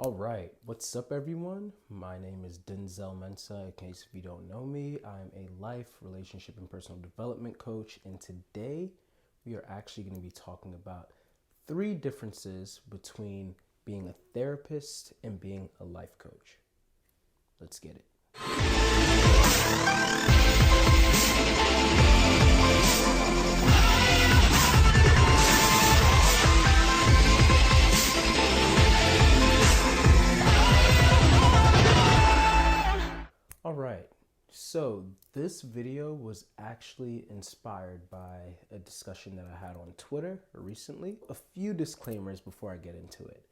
All right, what's up, everyone? My name is Denzel Mensah. In case if you don't know me, I'm a life, relationship, and personal development coach. And today we are actually going to be talking about three differences between being a therapist and being a life coach. Let's get it. All right, so this video was actually inspired by a discussion that I had on Twitter recently. A few disclaimers before I get into it.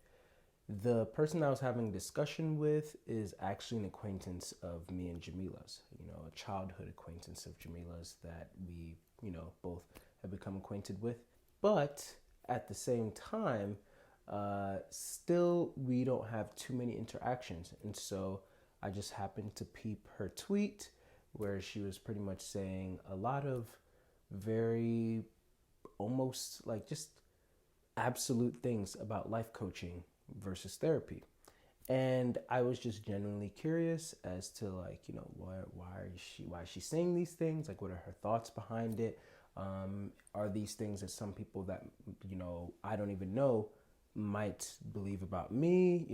The person I was having a discussion with is actually an acquaintance of me and Jamila's, a childhood acquaintance of Jamila's that we, both have become acquainted with. But at the same time, still we don't have too many interactions. And so I just happened to peep her tweet where she was pretty much saying a lot of very almost like just absolute things about life coaching versus therapy. And I was just genuinely curious as to why is she saying these things? Like, what are her thoughts behind it? Are these things that some people that, I don't even know might believe about me?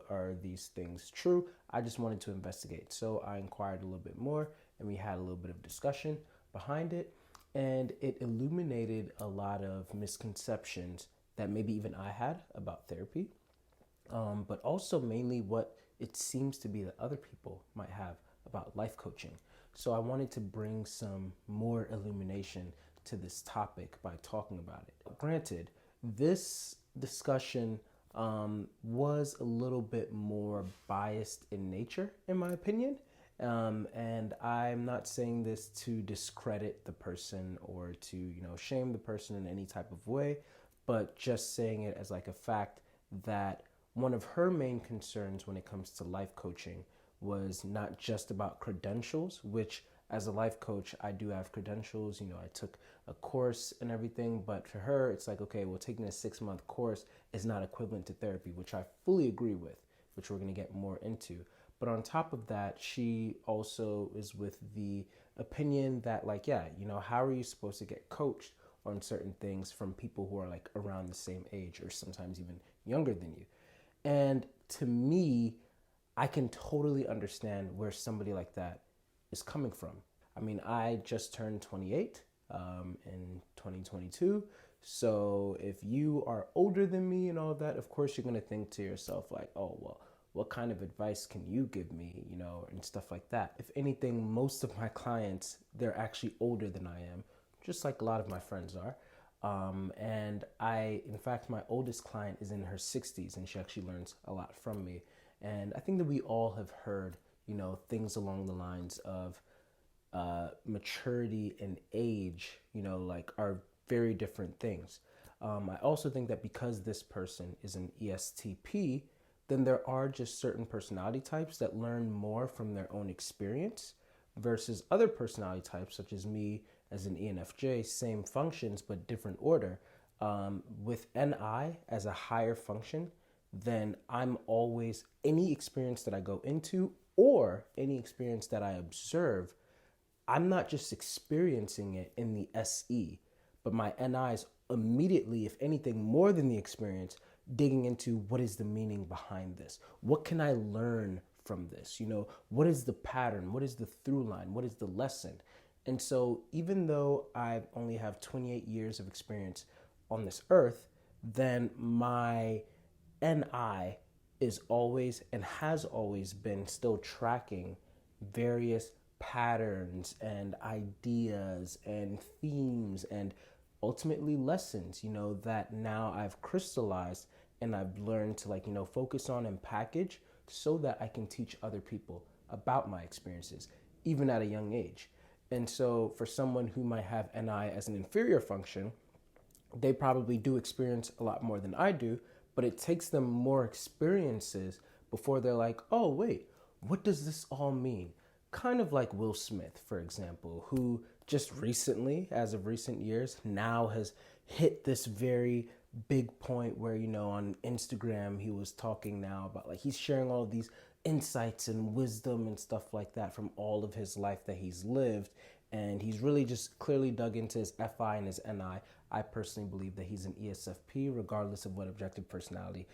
Are these things true? I just wanted to investigate. So I inquired a little bit more and we had a little bit of discussion behind it. And it illuminated a lot of misconceptions that maybe even I had about therapy, but also mainly what it seems to be that other people might have about life coaching. So I wanted to bring some more illumination to this topic by talking about it. Granted, this discussion was a little bit more biased in nature, in my opinion. And I'm not saying this to discredit the person or to, shame the person in any type of way, but just saying it as like a fact that one of her main concerns when it comes to life coaching was not just about credentials, which as a life coach, I do have credentials. I took a course and everything, but for her, it's like, okay, well, taking a 6-month course is not equivalent to therapy, which I fully agree with, which we're going to get more into. But on top of that, she also is with the opinion that how are you supposed to get coached on certain things from people who are like around the same age or sometimes even younger than you? And to me, I can totally understand where somebody like that is coming from. I mean, I just turned 28 in 2022. So if you are older than me and all that, of course, you're going to think to yourself like, oh, well, what kind of advice can you give me, and stuff like that. If anything, most of my clients, they're actually older than I am, just like a lot of my friends are. And in fact, my oldest client is in her 60s and she actually learns a lot from me. And I think that we all have heard, things along the lines of maturity and age, are very different things. I also think that because this person is an ESTP, then there are just certain personality types that learn more from their own experience versus other personality types, such as me as an ENFJ, same functions but different order. With NI as a higher function, then I'm always, any experience that I go into or any experience that I observe, I'm not just experiencing it in the SE, but my NI is immediately, if anything, more than the experience, digging into what is the meaning behind this? What can I learn from this? What is the pattern? What is the through line? What is the lesson? And so even though I only have 28 years of experience on this earth, then my NI is always and has always been still tracking various patterns and ideas and themes and ultimately lessons, that now I've crystallized and I've learned to focus on and package so that I can teach other people about my experiences, even at a young age. And so for someone who might have NI as an inferior function, they probably do experience a lot more than I do, but it takes them more experiences before they're like, oh, wait, what does this all mean? Kind of like Will Smith, for example, who just recently, as of recent years, now has hit this very big point where, on Instagram, he was talking now about like he's sharing all of these insights and wisdom and stuff like that from all of his life that he's lived. And he's really just clearly dug into his FI and his NI. I personally believe that he's an ESFP, regardless of what objective personality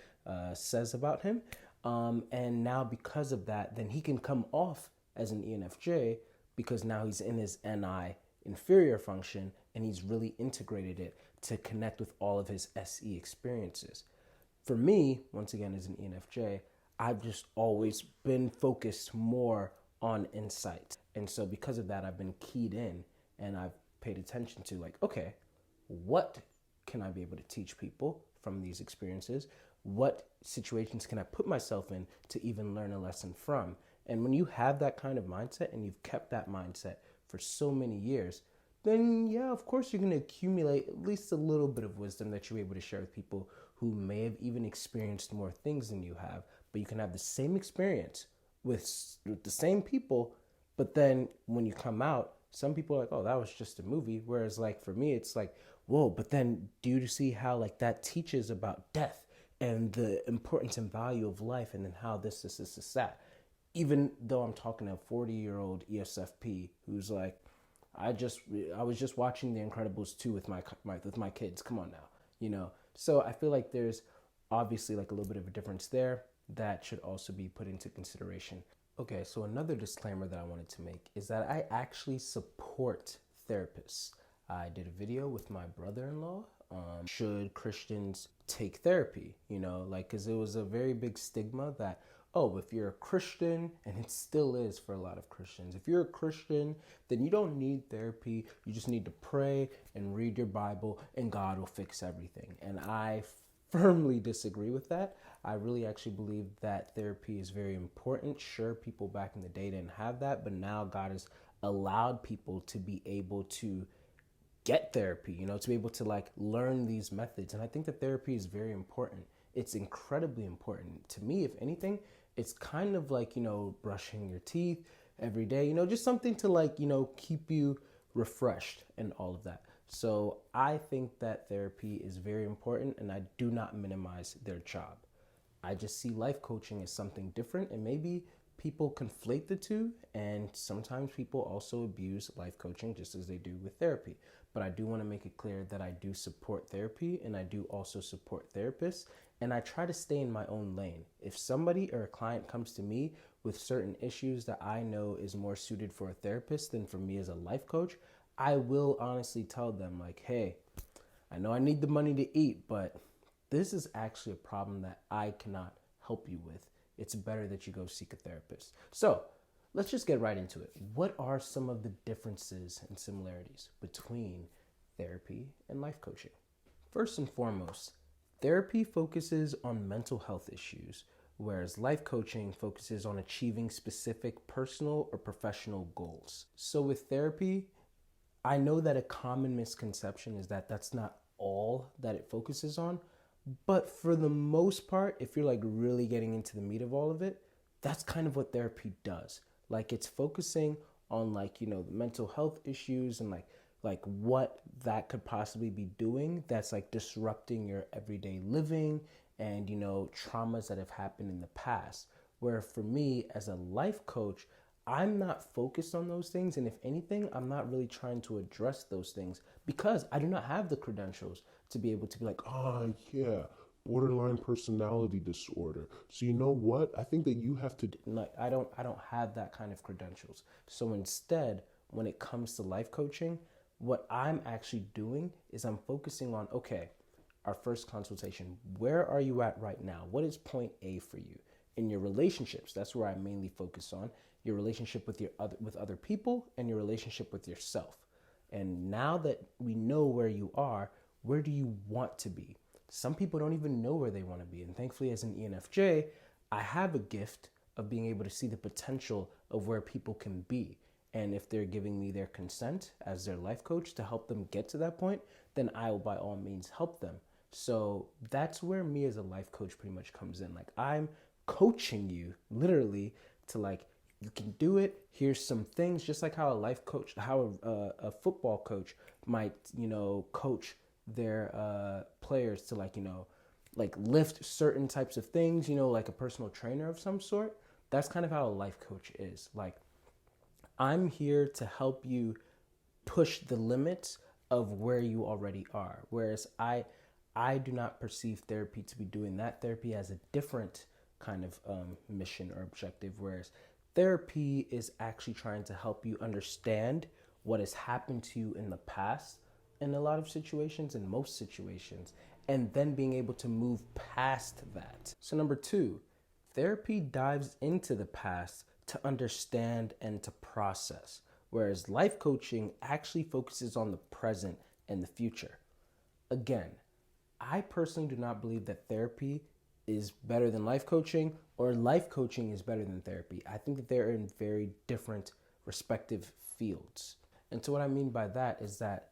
says about him. And now because of that, then he can come off as an ENFJ because now he's in his NI inferior function and he's really integrated it to connect with all of his SE experiences. For me, once again, as an ENFJ, I've just always been focused more on insight. And so because of that, I've been keyed in and I've paid attention to like, okay, what can I be able to teach people from these experiences? What situations can I put myself in to even learn a lesson from? And when you have that kind of mindset and you've kept that mindset for so many years, then yeah, of course you're going to accumulate at least a little bit of wisdom that you're able to share with people who may have even experienced more things than you have. But you can have the same experience with the same people, but then when you come out, some people are like, oh, that was just a movie. Whereas like for me, it's like, whoa, but then do you see how like that teaches about death and the importance and value of life and then how this, that. Even though I'm talking to a 40-year-old ESFP who's like, I was just watching The Incredibles 2 with my kids. Come on now, So I feel like there's obviously like a little bit of a difference there that should also be put into consideration. Okay, so another disclaimer that I wanted to make is that I actually support therapists. I did a video with my brother-in-law. Should Christians take therapy? Because it was a very big stigma that, oh, if you're a Christian, and it still is for a lot of Christians, if you're a Christian, then you don't need therapy. You just need to pray and read your Bible and God will fix everything. And I firmly disagree with that. I really actually believe that therapy is very important. Sure, people back in the day didn't have that, but now God has allowed people to be able to get therapy, to be able to like learn these methods. And I think that therapy is very important. It's incredibly important. To me, if anything, it's kind of like, brushing your teeth every day, just something to like, keep you refreshed and all of that. So I think that therapy is very important and I do not minimize their job. I just see life coaching as something different and maybe people conflate the two, and sometimes people also abuse life coaching just as they do with therapy. But I do want to make it clear that I do support therapy and I do also support therapists, and I try to stay in my own lane. If somebody or a client comes to me with certain issues that I know is more suited for a therapist than for me as a life coach, I will honestly tell them like, hey, I know I need the money to eat, but this is actually a problem that I cannot help you with. It's better that you go seek a therapist. So let's just get right into it. What are some of the differences and similarities between therapy and life coaching? First and foremost, therapy focuses on mental health issues, whereas life coaching focuses on achieving specific personal or professional goals. So with therapy, I know that a common misconception is that that's not all that it focuses on, but for the most part, if you're like really getting into the meat of all of it, that's kind of what therapy does. Like it's focusing on like, the mental health issues and like what that could possibly be doing that's like disrupting your everyday living and, traumas that have happened in the past. Where for me as a life coach, I'm not focused on those things. And if anything, I'm not really trying to address those things because I do not have the credentials to be able to be like, yeah, borderline personality disorder. So you know what? I think that you have to. like I don't have that kind of credentials. So instead, when it comes to life coaching, what I'm actually doing is I'm focusing on, okay, our first consultation, where are you at right now? What is point A for you? In your relationships, that's where I mainly focus on your relationship with other people and your relationship with yourself. And now that we know where you are, where do you want to be? Some people don't even know where they want to be. And thankfully, as an ENFJ, I have a gift of being able to see the potential of where people can be. And if they're giving me their consent as their life coach to help them get to that point, then I will by all means help them. So that's where me as a life coach pretty much comes in. Like I'm coaching you literally to like, you can do it. Here's some things, just like how a life coach, how a football coach might, coach their players to like lift certain types of things, like a personal trainer of some sort. That's kind of how a life coach is. Like, I'm here to help you push the limits of where you already are. Whereas I do not perceive therapy to be doing that. Therapy has a different kind of mission or objective, whereas therapy is actually trying to help you understand what has happened to you in the past in a lot of situations, in most situations, and then being able to move past that. So number two, therapy dives into the past to understand and to process, whereas life coaching actually focuses on the present and the future. Again, I personally do not believe that therapy is better than life coaching or life coaching is better than therapy. I think that they're in very different respective fields. And so what I mean by that is that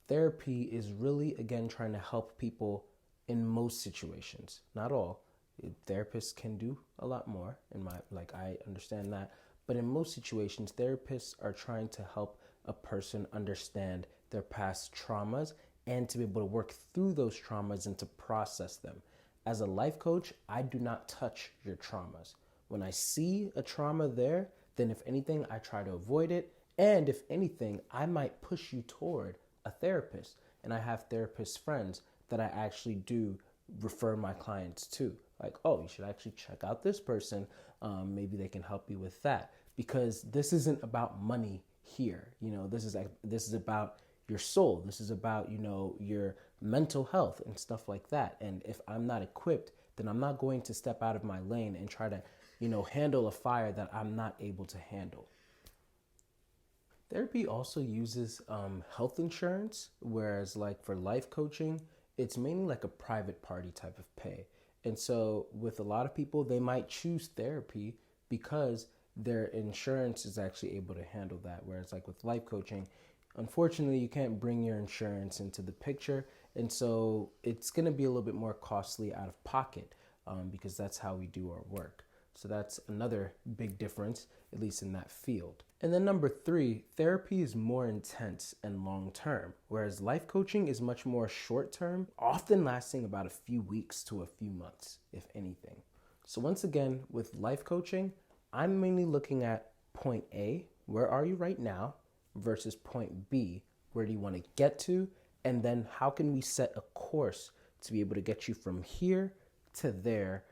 therapy is really, again, trying to help people in most situations, not all. Therapists can do a lot more I understand that. But in most situations, therapists are trying to help a person understand their past traumas and to be able to work through those traumas and to process them. As a life coach, I do not touch your traumas. When I see a trauma there, then if anything, I try to avoid it. And if anything, I might push you toward a therapist. And I have therapist friends that I actually do refer my clients to. Like, oh, you should actually check out this person. Maybe they can help you with that. Because this isn't about money here. This is about your soul. This is about, your mental health and stuff like that. And if I'm not equipped, then I'm not going to step out of my lane and try to, handle a fire that I'm not able to handle. Therapy also uses health insurance, whereas like for life coaching, it's mainly like a private party type of pay. And so with a lot of people, they might choose therapy because their insurance is actually able to handle that. Whereas like with life coaching, unfortunately, you can't bring your insurance into the picture. And so it's going to be a little bit more costly out of pocket because that's how we do our work. So that's another big difference, at least in that field. And then number three, therapy is more intense and long term, whereas life coaching is much more short term, often lasting about a few weeks to a few months, if anything. So once again, with life coaching, I'm mainly looking at point A, where are you right now, versus point B, where do you want to get to? And then how can we set a course to be able to get you from here to there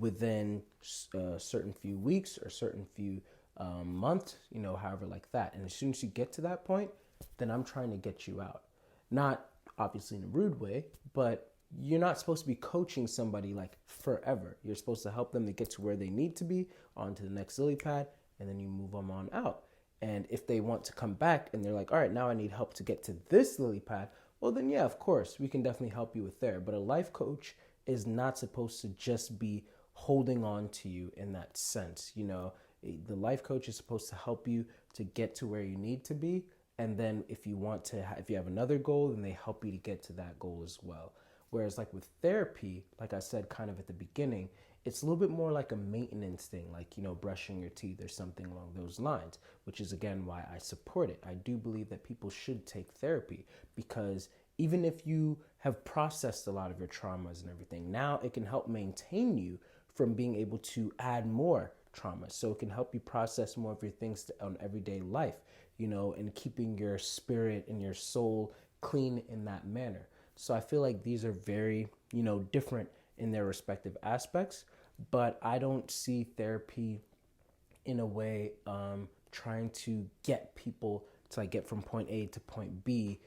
within a certain few weeks or certain few months, however like that. And as soon as you get to that point, then I'm trying to get you out. Not obviously in a rude way, but you're not supposed to be coaching somebody like forever. You're supposed to help them to get to where they need to be, onto the next lily pad, and then you move them on out. And if they want to come back and they're like, all right, now I need help to get to this lily pad, well then yeah, of course, we can definitely help you with there. But a life coach is not supposed to just be holding on to you in that sense. The life coach is supposed to help you to get to where you need to be. And then if you have another goal, then they help you to get to that goal as well. Whereas like with therapy, like I said kind of at the beginning, it's a little bit more like a maintenance thing, like, brushing your teeth or something along those lines, which is again why I support it. I do believe that people should take therapy because even if you have processed a lot of your traumas and everything, now it can help maintain you from being able to add more trauma. So it can help you process more of your things on everyday life, and keeping your spirit and your soul clean in that manner. So I feel like these are very, different in their respective aspects, but I don't see therapy in a way trying to get people to like get from point A to point B,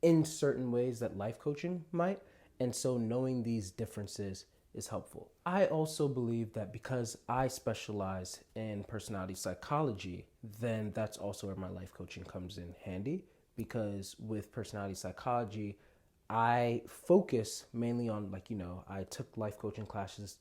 in certain ways that life coaching might. And so knowing these differences is helpful. I also believe that because I specialize in personality psychology, then that's also where my life coaching comes in handy, because with personality psychology, I focus mainly on I took life coaching classes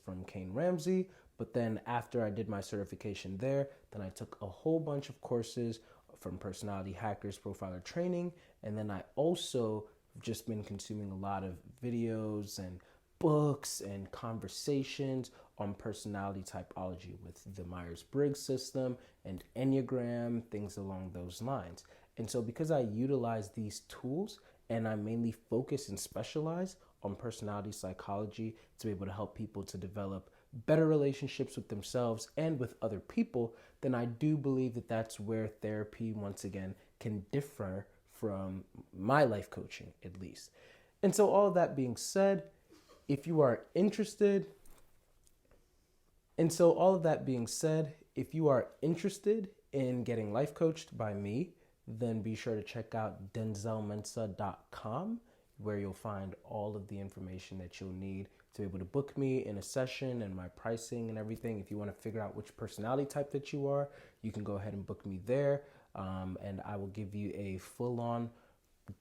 from Kane Ramsey, but then after I did my certification there, then I took a whole bunch of courses from Personality Hackers Profiler Training, and then I also just been consuming a lot of videos and books and conversations on personality typology with the Myers-Briggs system and Enneagram, things along those lines. And so because I utilize these tools and I mainly focus and specialize on personality psychology to be able to help people to develop better relationships with themselves and with other people, then I do believe that that's where therapy, once again, can differ from my life coaching, at least. And so all of that being said, if you are interested, in getting life coached by me, then be sure to check out denzelmensah.com, where you'll find all of the information that you'll need to be able to book me in a session and my pricing and everything. If you want to figure out which personality type that you are, you can go ahead and book me there. And I will give you a full-on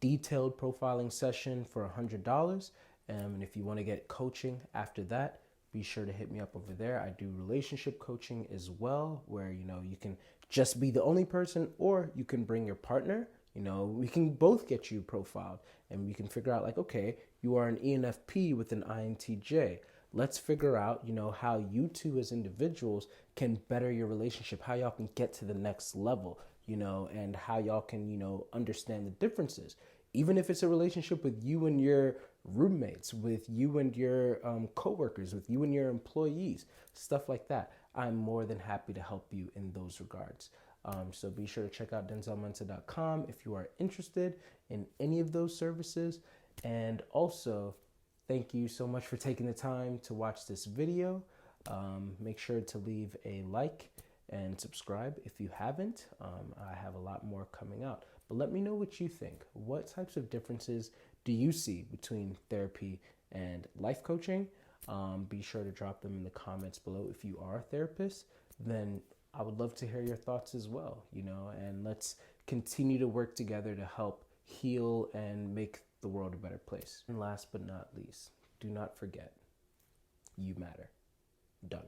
detailed profiling session for $100. And if you want to get coaching after that, be sure to hit me up over there. I do relationship coaching as well, where, you can just be the only person, or you can bring your partner. We can both get you profiled, and we can figure out, like, okay, you are an ENFP with an INTJ. Let's figure out, how you two as individuals can better your relationship, how y'all can get to the next level, and how y'all can, understand the differences. Even if it's a relationship with you and your roommates, with you and your coworkers, with you and your employees, stuff like that. I'm more than happy to help you in those regards. So be sure to check out denzelmensah.com if you are interested in any of those services. And also, thank you so much for taking the time to watch this video. Make sure to leave a like and subscribe if you haven't. I have a lot more coming out. But let me know what you think. What types of differences do you see between therapy and life coaching? Be sure to drop them in the comments below. If you are a therapist, then I would love to hear your thoughts as well, and let's continue to work together to help heal and make the world a better place. And last but not least, do not forget, you matter. Done.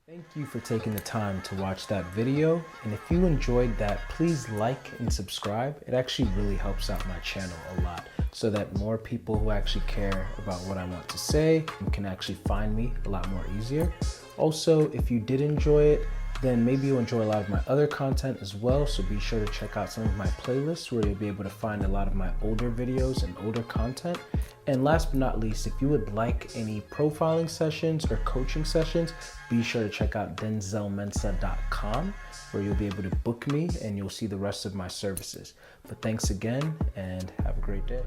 Thank you for taking the time to watch that video. And if you enjoyed that, please like and subscribe. It actually really helps out my channel a lot, so that more people who actually care about what I want to say can actually find me a lot more easier. Also, if you did enjoy it, then maybe you'll enjoy a lot of my other content as well. So be sure to check out some of my playlists, where you'll be able to find a lot of my older videos and older content. And last but not least, if you would like any profiling sessions or coaching sessions, be sure to check out denzelmensah.com, where you'll be able to book me and you'll see the rest of my services. But thanks again, and have a great day.